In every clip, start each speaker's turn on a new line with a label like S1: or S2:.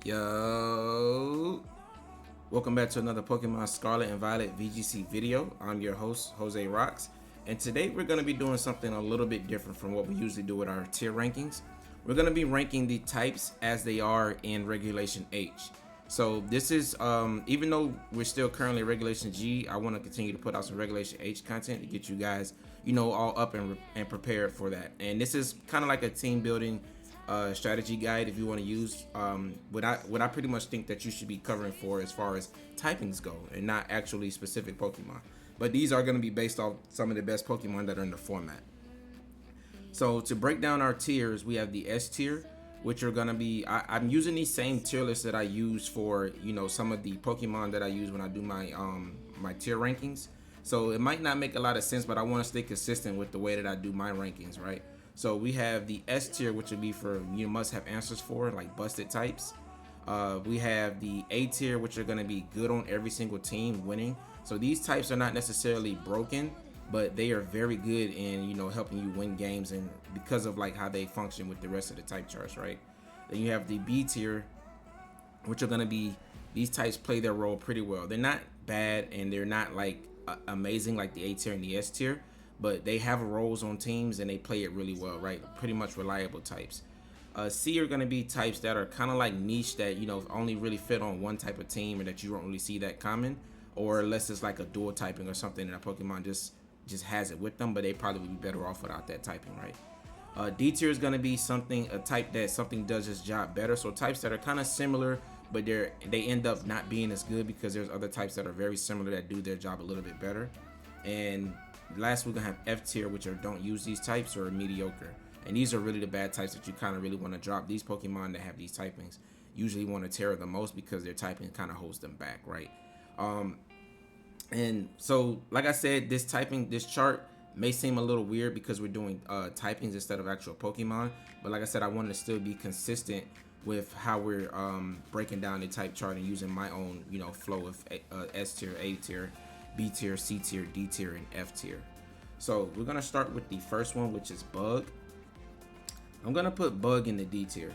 S1: Yo, welcome back to another Pokemon Scarlet and Violet VGC video. I'm your host, Jose Rocks, and today we're going to be doing something a little bit different from what we usually do with our tier rankings. We're going to be ranking the types as they are in Regulation H. So this is, even though we're still currently Regulation G, I want to continue to put out some Regulation H content to get you guys, all up and prepared for that. And this is kind of like a team building strategy guide if you want to use what I pretty much think that you should be covering for as far as typings go, and not actually specific Pokemon. But these are going to be based off some of the best Pokemon that are in the format. So to break down our tiers, we have the S tier, which are gonna be I'm using these same tier lists that I use for some of the Pokemon that I use when I do my tier rankings. So it might not make a lot of sense, but I want to stay consistent with the way that I do my rankings, right? So we have the S tier, which would be for you must have answers for, like busted types. We have the A tier, which are going to be good on every single team winning. So these types are not necessarily broken, but they are very good in helping you win games, and because of like how they function with the rest of the type charts, right? Then you have the B tier, which are going to be these types play their role pretty well. They're not bad and they're not like amazing like the A tier and the S tier, but they have roles on teams and they play it really well, right? Pretty much reliable types. C are going to be types that are kind of like niche, that only really fit on one type of team, or that you don't really see that common, or unless it's like a dual typing or something that a Pokemon just has it with them, but they probably would be better off without that typing, right? D tier is going to be a type that something does its job better. So types that are kind of similar, but they end up not being as good because there's other types that are very similar that do their job a little bit better. And last, we're gonna have F tier, which are don't use these types or are mediocre. And these are really the bad types that you kind of really want to drop. These Pokemon that have these typings usually want to Terra the most because their typing kind of holds them back, right? And so, like I said, this chart may seem a little weird because we're doing typings instead of actual Pokemon. But like I said, I wanted to still be consistent with how we're breaking down the type chart and using my own flow of S tier, A tier, B tier, C tier, D tier, and F tier. So we're gonna start with the first one, which is Bug. I'm gonna put Bug in the D tier.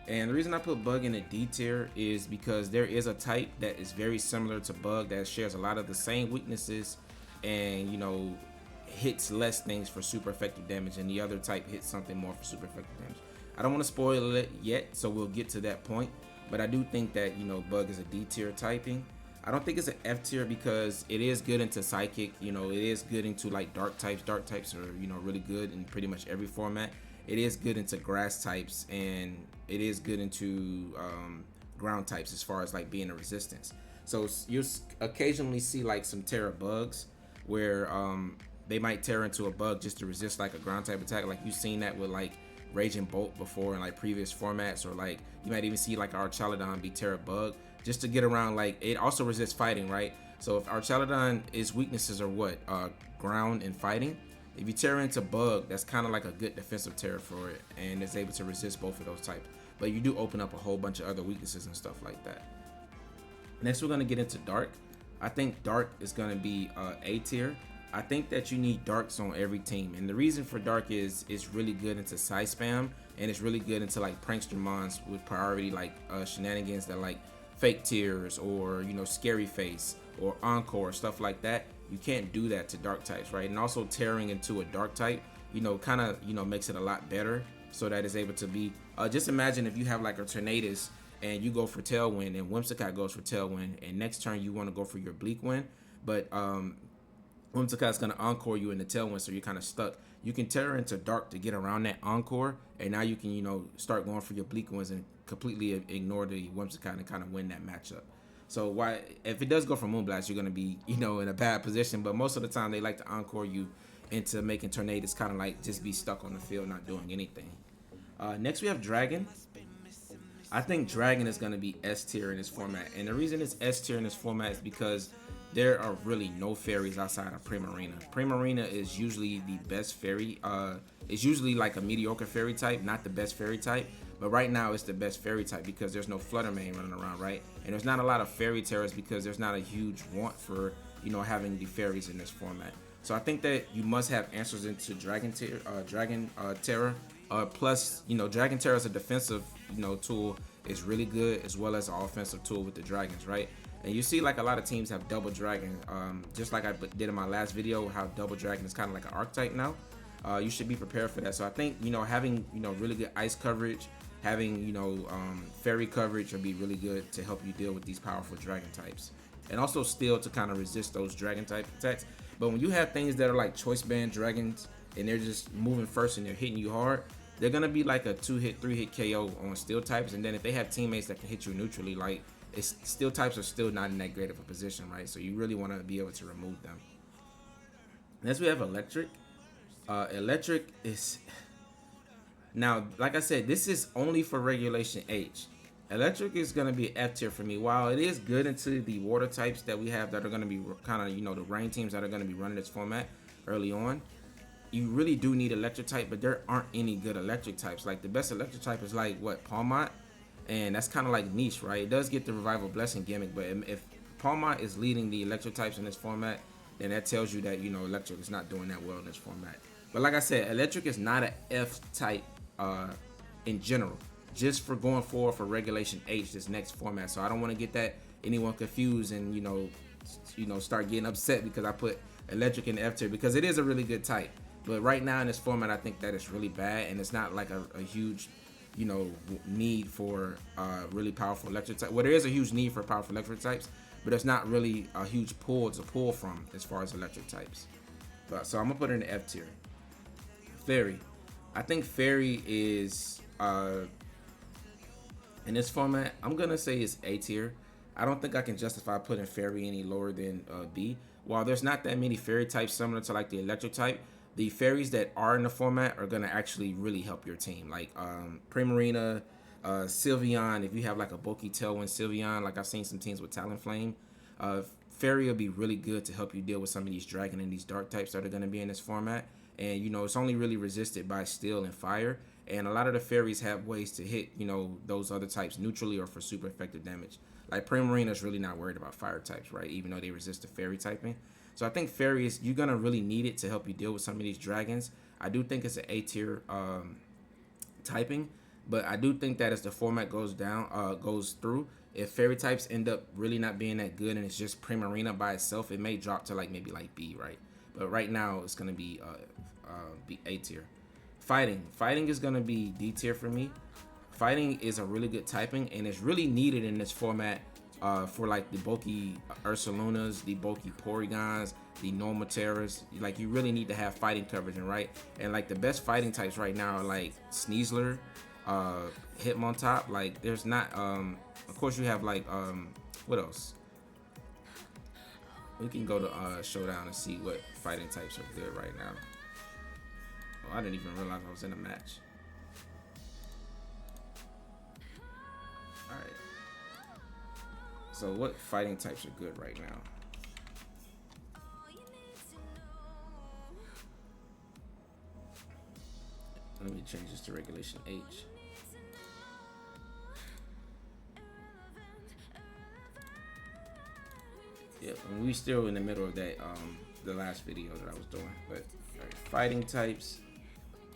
S1: And the reason I put Bug in the D tier is because there is a type that is very similar to Bug that shares a lot of the same weaknesses and hits less things for super effective damage, and the other type hits something more for super effective damage. I don't want to spoil it yet, so we'll get to that point. But I do think that Bug is a D tier typing. I don't think it's an F tier because it is good into Psychic. It is good into like Dark types. Dark types are really good in pretty much every format. It is good into Grass types, and it is good into Ground types as far as like being a resistance. So you occasionally see like some Terra bugs where they might tear into a bug just to resist like a ground type attack. Like you've seen that with like Raging Bolt before in like previous formats, or like you might even see like our Chaladon be Terra bug just to get around. Like it also resists fighting, right? So if our Chaladon is weaknesses are what ground and fighting, if you tear into bug, that's kind of like a good defensive Terra for it, and it's able to resist both of those types. But you do open up a whole bunch of other weaknesses and stuff like that. Next, we're gonna get into Dark. I think Dark is gonna be A tier. I think that you need Darks on every team, and the reason for Dark is it's really good into side spam, and it's really good into like prankster mons with priority like shenanigans that like fake tears or scary face or encore, stuff like that. You can't do that to Dark types, right? And also tearing into a Dark type kind of makes it a lot better, so that it's able to be just imagine if you have like a Tornadus and you go for Tailwind and Whimsicott goes for Tailwind, and next turn you want to go for your Bleak Wind, but Whimsicott's gonna encore you in the Tailwind, so you're kind of stuck. You can tear into Dark to get around that encore, and now you can start going for your Bleak Winds and completely ignore the Whimsicott and kind of win that matchup. So why, if it does go for Moonblast, you're gonna be in a bad position. But most of the time they like to encore you into making Tornadus kind of like just be stuck on the field not doing anything. Next we have Dragon. I think Dragon is going to be S tier in this format, and the reason it's S tier in this format is because there are really no fairies outside of Primarina. Primarina is usually the best fairy. It's usually like a mediocre fairy type, not the best fairy type. But right now it's the best fairy type because there's no Fluttermane running around, right? And there's not a lot of fairy terrors because there's not a huge want for having the fairies in this format. So I think that you must have answers into Dragon Terror Plus, Dragon Terror as a defensive, tool is really good, as well as an offensive tool with the dragons, right? And you see like a lot of teams have double dragon, just like I did in my last video, how double dragon is kind of like an archetype now. You should be prepared for that. So I think, having, really good ice coverage, having, fairy coverage will be really good to help you deal with these powerful dragon types. And also steel to kind of resist those dragon type attacks. But when you have things that are like choice band dragons and they're just moving first and they're hitting you hard, they're gonna be like a 2-hit, 3-hit KO on steel types. And then if they have teammates that can hit you neutrally, like steel types are still not in that great of a position, right? So you really want to be able to remove them. Next we have electric. Electric is now, like I said, this is only for regulation H. Electric is going to be F tier for me. While it is good into the water types that we have that are going to be kind of, the rain teams that are going to be running this format early on, you really do need electric type, but there aren't any good electric types. Like the best electric type is like what, Palmont, and that's kind of like niche, right? It does get the revival blessing gimmick, but if Palmont is leading the electric types in this format, then that tells you that, electric is not doing that well in this format. But like I said, electric is not an F type in general, just for going forward for regulation H, this next format. So I don't want to get that anyone confused and start getting upset because I put electric in the F tier, because it is a really good type. But right now in this format, I think that it's really bad, and it's not like a huge need for really powerful electric type. Well, there is a huge need for powerful electric types, but there's not really a huge pool to pull from as far as electric types. So I'm gonna put it in the F tier. Fairy. I think Fairy is in this format, I'm gonna say it's A tier. I don't think I can justify putting Fairy any lower than B. While there's not that many Fairy types similar to like the electric type, the fairies that are in the format are gonna actually really help your team. Like Primarina, Sylveon. If you have like a bulky Tailwind Sylveon, like I've seen some teams with Talonflame, Fairy will be really good to help you deal with some of these dragon and these dark types that are gonna be in this format. And it's only really resisted by steel and fire. And a lot of the fairies have ways to hit, those other types neutrally or for super effective damage. Like Primarina is really not worried about fire types, right? Even though they resist the fairy typing. So I think fairies, you're gonna really need it to help you deal with some of these dragons. I do think it's an A tier typing, but I do think that as the format goes through, if fairy types end up really not being that good and it's just Primarina by itself, it may drop to maybe B, right? But right now it's gonna be A tier. Fighting is gonna be D tier for me. Fighting is a really good typing, and it's really needed in this format for like the bulky Ursalunas, the bulky Porygons, the Normateras. Like you really need to have fighting coverage, and like the best fighting types right now are like Sneasler, Hitmontop. Like there's not of course you have like what else? We can go to Showdown and see what fighting types are good right now. Oh, I didn't even realize I was in a match. Alright. So what fighting types are good right now? Let me change this to regulation H. Yeah, and we still in the middle of that the last video that I was doing. But right, fighting types.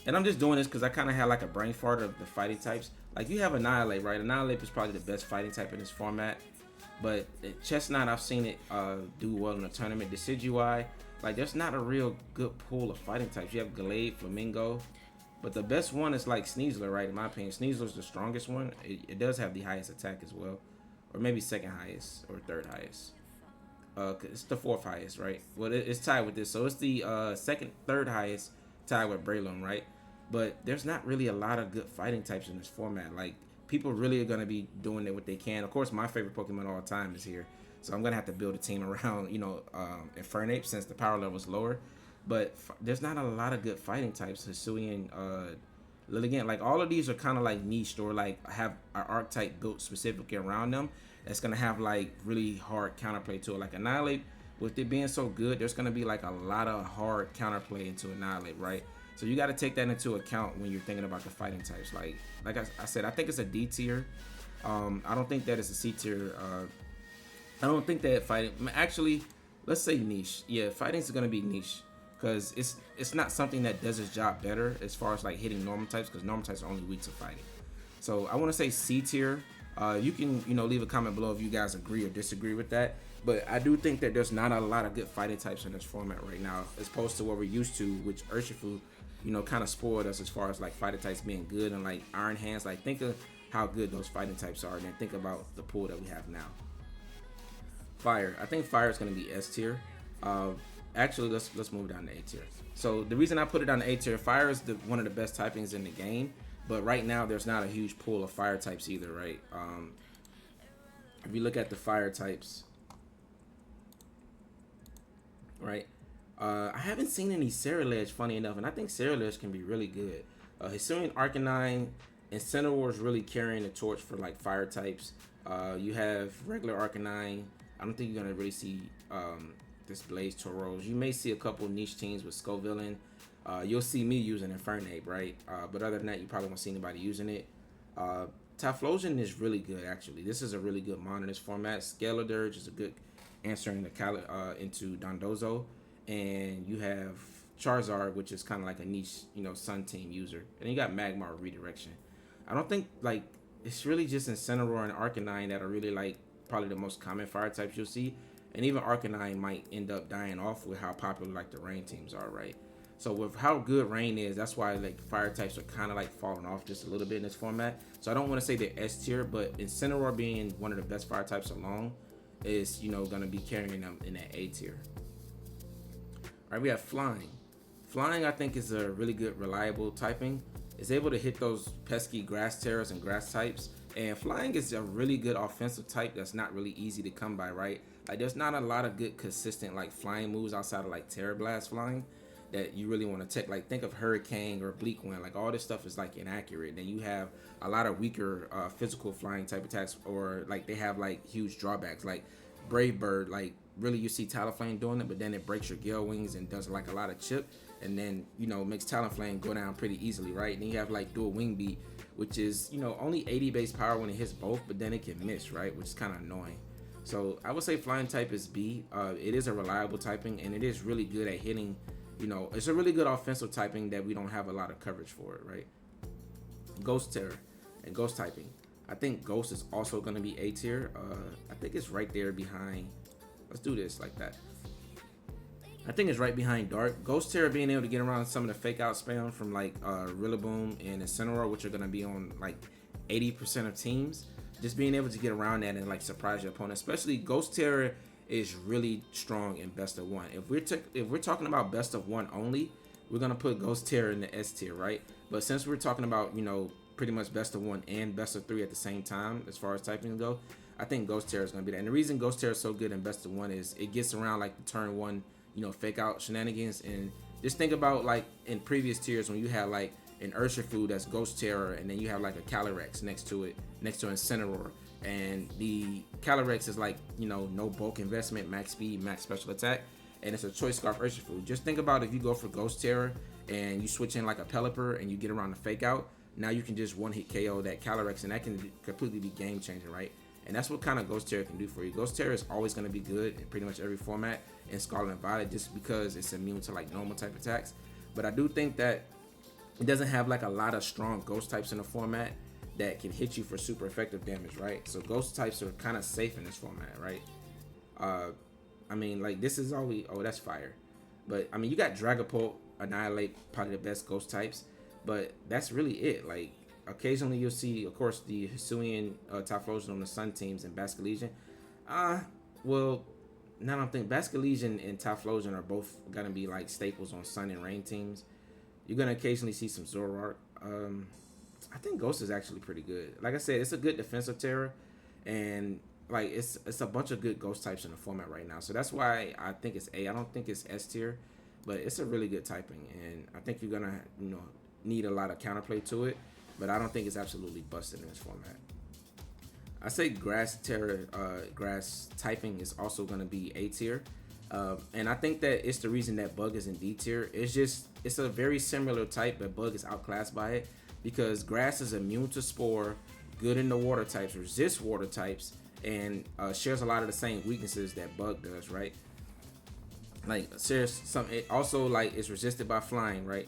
S1: And I'm just doing this because I kind of had like a brain fart of the fighting types. Like you have Annihilate, right? Annihilate is probably the best fighting type in this format. But Chestnut, I've seen it do well in a tournament. Decidueye, like there's not a real good pool of fighting types. You have Glade, Flamingo, but the best one is like Sneasler, right? In my opinion, Sneasler's the strongest one. It does have the highest attack as well, or maybe second highest or third highest. It's the fourth highest, right? Well, it's tied with this, so it's the third highest, tied with Breloom, right? But there's not really a lot of good fighting types in this format. Like people really are gonna be doing it what they can. Of course, my favorite Pokemon of all time is here, so I'm gonna have to build a team around, Infernape since the power level is lower. But there's not a lot of good fighting types. Hisuian, Lilligant, like all of these are kind of like niched or like have an archetype built specifically around them. That's gonna have like really hard counterplay to it. Like Annihilate, with it being so good, there's gonna be like a lot of hard counterplay into Annihilate, right? So you got to take that into account when you're thinking about the fighting types. Like I said, I think it's a D tier. I don't think that it's a C tier. I don't think that fighting. Actually, let's say niche. Yeah, fighting is gonna be niche. because it's not something that does its job better as far as like hitting normal types, because normal types are only weak to fighting. So I want to say C tier. You can leave a comment below if you guys agree or disagree with that. But I do think that there's not a lot of good fighting types in this format right now, as opposed to what we're used to, which Urshifu, kind of spoiled us as far as like fighting types being good and like Iron Hands. Like think of how good those fighting types are, and then think about the pool that we have now. Fire. I think fire is going to be S tier. Actually, let's move down to A tier. So the reason I put it on the A tier, fire is one of the best typings in the game. But right now, there's not a huge pool of fire types either, right? If you look at the fire types, right? I haven't seen any Scarlet, funny enough, and I think Scarlet can be really good. Hisuian Arcanine and Incineroar is really carrying the torch for like fire types. You have regular Arcanine. I don't think you're gonna really see this Blaze Tauros. You may see a couple niche teams with Scovillain. You'll see me using Infernape, right? But other than that, you probably won't see anybody using it. Typhlosion is really good, actually. This is a really good mon in this format. Scaladurge is a good answer into Dondozo. And you have Charizard, which is kind of like a niche, Sun Team user. And you got Magmar Redirection. I don't think, like, it's really just Incineroar and Arcanine that are really, like, probably the most common fire types you'll see. And even Arcanine might end up dying off with how popular, like, the rain teams are, right? So with how good rain is, that's why like fire types are kind of like falling off just a little bit in this format. So I don't want to say they're S tier, but Incineroar being one of the best fire types alone is going to be carrying them in that A tier. All right, we have flying. Flying, I think, is a really good reliable typing. It's able to hit those pesky grass terrors and grass types. And flying is a really good offensive type that's not really easy to come by, right? Like there's not a lot of good consistent like flying moves outside of like Terra Blast flying that you really want to take. Like think of Hurricane or Bleak Wind. Like all this stuff is like inaccurate. Then you have a lot of weaker physical flying type attacks, or like they have like huge drawbacks. Like Brave Bird, like really you see Talonflame doing it, but then it breaks your Gale Wings and does like a lot of chip, and then makes Talonflame go down pretty easily, right? And then you have like Dual Wing Beat, which is only 80 base power when it hits both, but then it can miss, right? Which is kind of annoying. So I would say flying type is B. It is a reliable typing, and it is really good at hitting. It's a really good offensive typing that we don't have a lot of coverage for it, right? Ghost Terror and Ghost typing. I think Ghost is also going to be A tier. I think it's right there behind. Let's do this like that. I think it's right behind Dark. Ghost Terror being able to get around some of the fake out spam from like Rillaboom and Incineroar, which are going to be on like 80% of teams. Just being able to get around that and like surprise your opponent, especially Ghost Terror is really strong in best of one. If we're talking about best of one only, we're gonna put Ghost Terror in the S tier, right? But since we're talking about pretty much best of one and best of three at the same time as far as typing go, I think Ghost Terror is gonna be that. And the reason Ghost Terror is so good in best of one is it gets around like the turn one fake out shenanigans. And just think about like in previous tiers when you had like an Urshifu that's Ghost Terror, and then you have like a Calyrex next to Incineroar. And the Calyrex is like, no bulk investment, max speed, max special attack, and it's a Choice Scarf Urshifu. Just think about if you go for Ghost Terror and you switch in like a Pelipper and you get around the fake out, now you can just one hit KO that Calyrex, and that can completely be game changing, right? And that's what kind of Ghost Terror can do for you. Ghost Terror is always going to be good in pretty much every format in Scarlet and Violet, just because it's immune to like normal type attacks. But I do think that it doesn't have like a lot of strong ghost types in the format that can hit you for super effective damage, right? So ghost types are kind of safe in this format, right? I mean, like this is all that's fire. But I mean, you got Dragapult, Annihilate, probably the best ghost types, but that's really it. Like occasionally you'll see, of course, the Hisuian Typhlosion on the Sun teams and Basculegion. Well, now I'm thinking Basculegion and Typhlosion are both gonna be like staples on Sun and Rain teams. You're gonna occasionally see some Zoroark. I think Ghost is actually pretty good. Like I said, it's a good defensive terror, and like it's a bunch of good ghost types in the format right now. So that's why I think it's A. I don't think it's S tier, but it's a really good typing, and I think you're gonna need a lot of counterplay to it, but I don't think it's absolutely busted in this format. I say grass typing is also gonna be A tier. And I think that it's the reason that Bug is in D tier. It's a very similar type, but Bug is outclassed by it because Grass is immune to Spore, good in the water types, resists water types, and shares a lot of the same weaknesses that Bug does, right? Like serious, some it also like it's resisted by flying, right?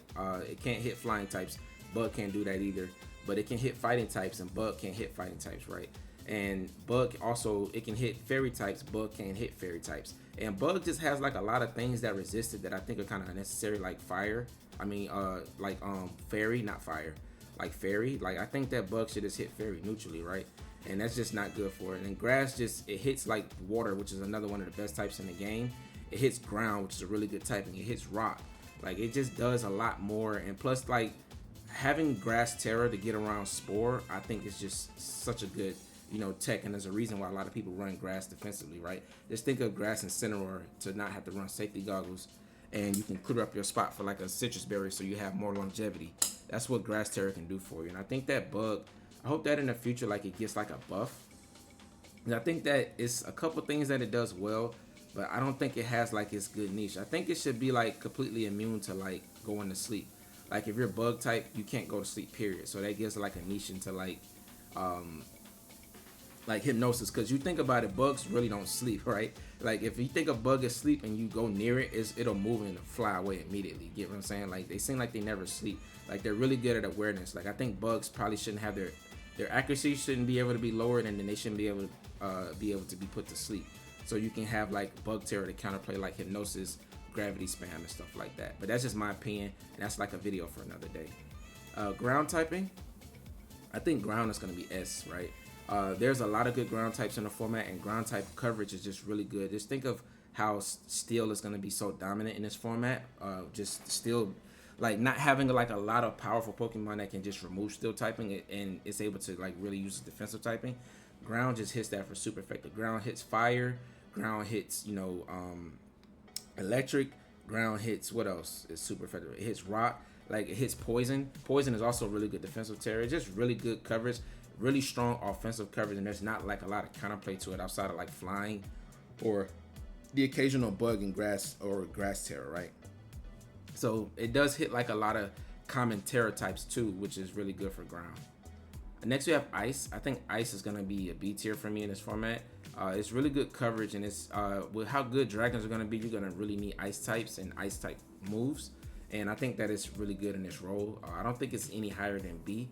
S1: It can't hit flying types. Bug can't do that either, but it can hit fighting types, and Bug can't hit fighting types, right? And Bug also, it can hit fairy types. Bug can't hit fairy types, and Bug just has like a lot of things that resist it that I think are kind of unnecessary, like fire. I mean, fairy, not fire, like fairy. Like I think that Bug should just hit fairy neutrally, right? And that's just not good for it. And grass just, it hits like water, which is another one of the best types in the game. It hits ground, which is a really good typing. It hits rock. Like it just does a lot more. And plus, like having grass terror to get around spore, I think is just such a good, tech. And there's a reason why a lot of people run grass defensively, right? Just think of grass incineroar to not have to run safety goggles, and you can clear up your spot for like a citrus berry, so you have more longevity. That's what grass terror can do for you. And I think that Bug, I hope that in the future, like it gets like a buff. And I think that it's a couple things that it does well, but I don't think it has like its good niche. I think it should be like completely immune to like going to sleep. Like if you're Bug type, you can't go to sleep, period. So that gives like a niche into like hypnosis, because you think about it, bugs really don't sleep, right? Like if you think a bug is asleep and you go near it, it'll move and fly away immediately. Get what I'm saying? Like they seem like they never sleep. Like they're really good at awareness. Like I think bugs probably shouldn't have their accuracy shouldn't be able to be lowered, and then they shouldn't be able to be put to sleep. So you can have like bug terror to counterplay like hypnosis, gravity spam, and stuff like that. But that's just my opinion, and that's like a video for another day. Ground typing, I think ground is going to be S, right? There's a lot of good ground types in the format, and ground type coverage is just really good. Just think of how steel is going to be so dominant in this format. Just steel, like not having like a lot of powerful Pokemon that can just remove steel typing, and it's able to like really use defensive typing. Ground just hits that for super effective. Ground hits fire. Ground hits electric. Ground hits, what else is super effective? It hits rock. Like it hits poison. Poison is also really good defensive terror. It's just really good coverage, really strong offensive coverage, and there's not like a lot of counterplay to it outside of like flying or the occasional bug in grass or grass terror, right? So it does hit like a lot of common terror types too, which is really good for ground. Next we have ice. I think ice is gonna be a B tier for me in this format. It's really good coverage, and it's with how good dragons are gonna be, you're gonna really need ice types and ice type moves, and I think that it's really good in this role. I don't think it's any higher than B,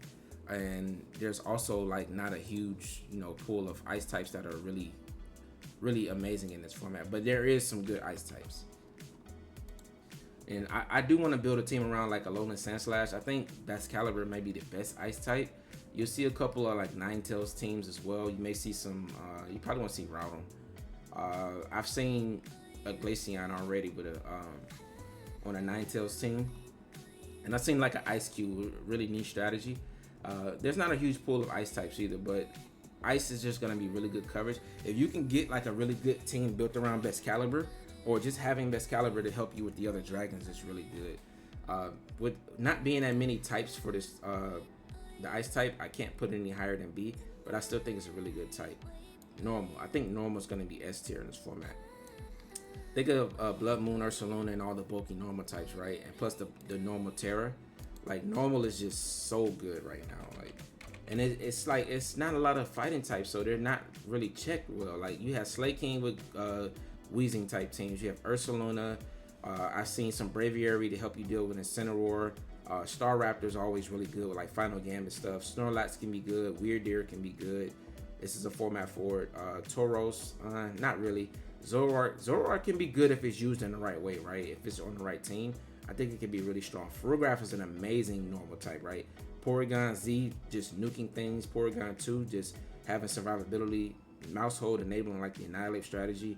S1: and there's also like not a huge pool of ice types that are really amazing in this format, but there is some good ice types. And I do want to build a team around like a Alolan Sandslash. I think Excalibur may be the best ice type. You'll see a couple of like Ninetales teams as well. You may see some, you probably want to see Rotom. I've seen a Glaceon already with on a Ninetales team. And I've seen like an Ice Cube, really neat strategy. There's not a huge pool of ice types either, but ice is just going to be really good coverage. If you can get like a really good team built around Excalibur, or just having Excalibur to help you with the other dragons, is really good. With not being that many types for this, the ice type, I can't put it any higher than B, but I still think it's a really good type. Normal, I think normal is going to be S tier in this format. Think of Blood Moon, Ursaluna, and all the bulky normal types, right? And plus the normal Terra. Like normal is just so good right now. Like, and it's like it's not a lot of fighting types, so they're not really checked well. Like you have Slaking with Wheezing type teams. You have Ursaluna. I've seen some Braviary to help you deal with Incineroar. Staraptor's always really good with like Final Gambit stuff. Snorlax can be good. Weird Deer can be good. This is a format for it. Tauros, not really. Zoroark can be good if it's used in the right way, right? If it's on the right team, I think it can be really strong. Ferrograff is an amazing normal type, right? Porygon Z, just nuking things. Porygon 2, just having survivability. Mousehold enabling like the Annihilate strategy.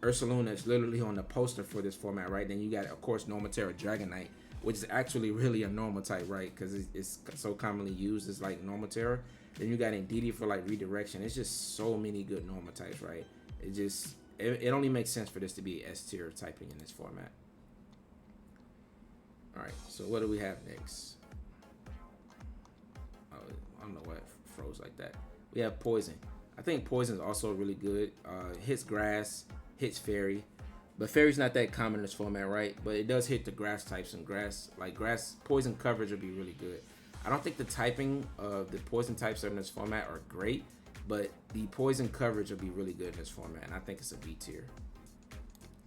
S1: Ursaluna is literally on the poster for this format, right? Then you got, of course, Normaterra Dragonite, which is actually really a normal type, right? Because it's so commonly used as like Normaterra. Then you got Indeedee for like redirection. It's just so many good normal types, right? It only makes sense for this to be S tier typing in this format. All right, so what do we have next? Oh, I don't know why it froze like that. We have Poison. I think Poison is also really good. Hits grass, hits fairy, but fairy's not that common in this format, right? But it does hit the grass types, and grass Poison coverage will be really good. I don't think the typing of the Poison types in this format are great, but the Poison coverage will be really good in this format, and I think it's a B tier.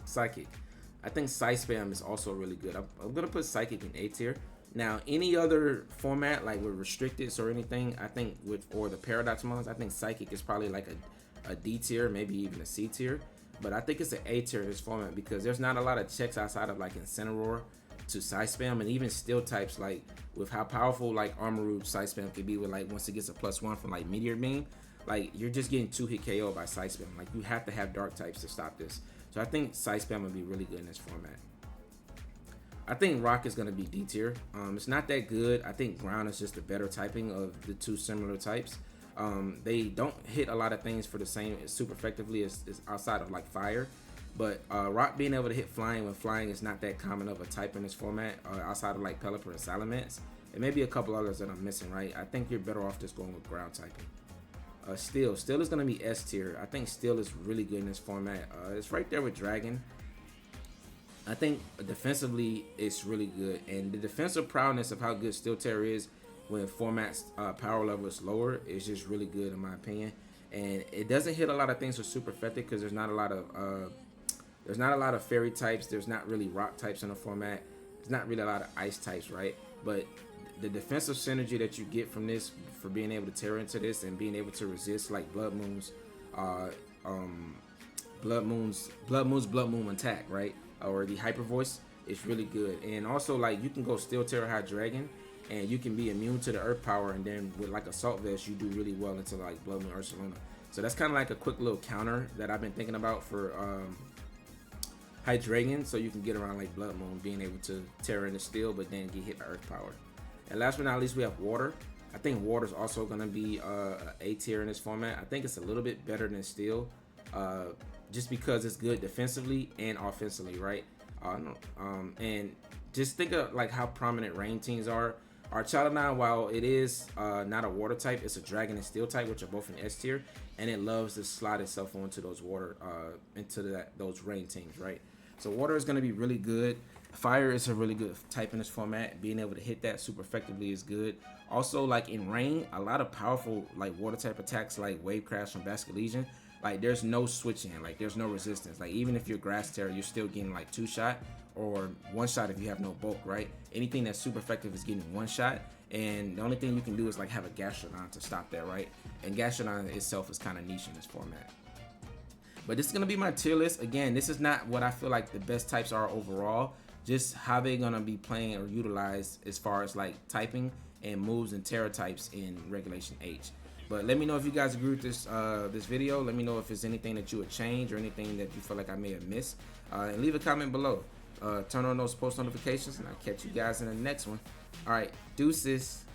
S1: Psychic. I think Psy Spam is also really good. I'm gonna put Psychic in A tier. Now, any other format like with restricted or anything, I think or the Paradox mods, I think Psychic is probably like a D tier, maybe even a C tier. But I think it's an A tier in this format because there's not a lot of checks outside of like Incineroar to Psy Spam, and even Steel types, like with how powerful like Armarouge Psy Spam can be with like once it gets a +1 from like Meteor Beam, like you're just getting 2-hit KO by Psy Spam. Like you have to have Dark types to stop this. So I think Psy Spam would be really good in this format. I think Rock is going to be D tier. It's not that good. I think Ground is just a better typing of the two similar types. They don't hit a lot of things for the same super effectively as outside of like Fire. But Rock being able to hit Flying when Flying is not that common of a type in this format, outside of like Pelipper and Salamence. And maybe a couple others that I'm missing, right? I think you're better off just going with Ground typing. Steel is going to be S tier. I think Steel is really good in this format. It's right there with Dragon. I think defensively it's really good, and the defensive prowess of how good Steel Terror is when format's power level is lower is just really good in my opinion. And it doesn't hit a lot of things with super effective because there's not a lot of fairy types. There's not really rock types in the format. There's not really a lot of ice types, right? But the defensive synergy that you get from this for being able to tear into this and being able to resist like Blood Moon's Blood Moon attack, right? Or the Hyper Voice, it's really good. And also like you can go Steel Terror High Dragon and you can be immune to the earth power, and then with like Assault Vest you do really well into like Blood Moon Ursaluna. So that's kind of like a quick little counter that I've been thinking about for High Dragon, so you can get around like Blood Moon being able to tear into Steel but then get hit by earth power. And last but not least, we have Water. I think Water is also going to be A tier in this format. I think it's a little bit better than Steel, just because it's good defensively and offensively, right? And just think of like how prominent rain teams are. Archaludon, while it is not a water type, it's a dragon and steel type, which are both in S tier, and it loves to slide itself onto those water, those rain teams, right? So water is going to be really good. Fire is a really good type in this format. Being able to hit that super effectively is good. Also, like in rain, a lot of powerful like water type attacks like Wave Crash from Basket Legion, like there's no switching, like there's no resistance. Like even if you're Grass Terror, you're still getting like 2-shot or 1-shot if you have no bulk, right? Anything that's super effective is getting 1-shot, and the only thing you can do is like have a Gastrodon to stop that, right? And Gastrodon itself is kind of niche in this format. But this is gonna be my tier list. Again, this is not what I feel like the best types are overall, just how they're gonna be playing or utilized as far as like typing and moves and terror types in Regulation H. But let me know if you guys agree with this this video. Let me know if there's anything that you would change or anything that you feel like I may have missed. And leave a comment below. Turn on those post notifications, and I'll catch you guys in the next one. All right, deuces.